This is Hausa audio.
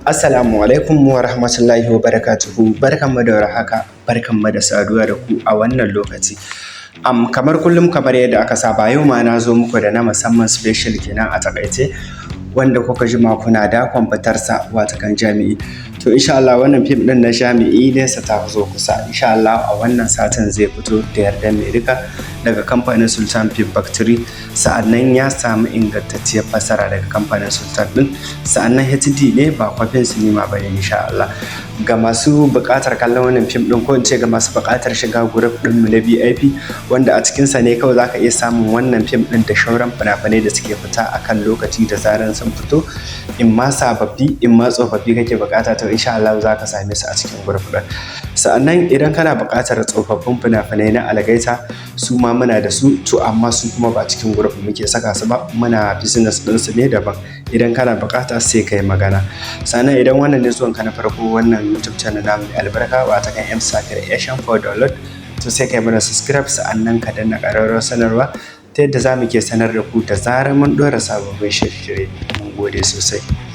Assalamu alaikum wa rahmatullahi wa barakatuhu. Barkanmu da warhaka, barkanmu da saduwa da ku a wannan lokaci. Kamar kullum kamar yadda aka saba yau ma na zo muku da na musamman special kenan a takaice wanda kuka jima kuna dakon fitarsa watakan Jami'i. To insha Allah wannan fim ɗin na Jami'i nesa ta zo kusa. Insha Allah a wannan satin zai fito da yardar mai duka daga kamfanin Sultan Film Factory. Sa'annan ya samu ingantacciyar fasara daga kamfanin Sultan ɗin. Sa'annan HD ne ba kwafin sinima ba ne insha Allah. Ga masu buƙatar kallon wannan fim ɗin ko in ce ga masu buƙatar shiga group ɗinmu na VIP wanda a cikinsa ne kawai za ka iya samun wannan fim ɗin da shauran fina-finai da suke fita a kan lokaci da zaran sun fito, in ma sababbi in ma tsofaffi kake buƙata to insha Allah za ka same su a cikin group ɗin. Sa'annan idan kana buƙatar tsofaffin fina-finai na algaita su ma muna da su to amma su kuma ba cikin group muke saka su ba, muna business ɗinsu ne daban. Idan kana buƙata sai kai magana. Sannan idan wannan ne zuwan ka na farko wannan YouTube channel namu mai albarka watakan MSA Creation for download to sai kai mana subscribe sa'annan ka danna ƙararrawar sanarwa ta yadda za mu ke sanar da ku da zarar mun ɗora sababbin shirye-shirye. Mun gode sosai.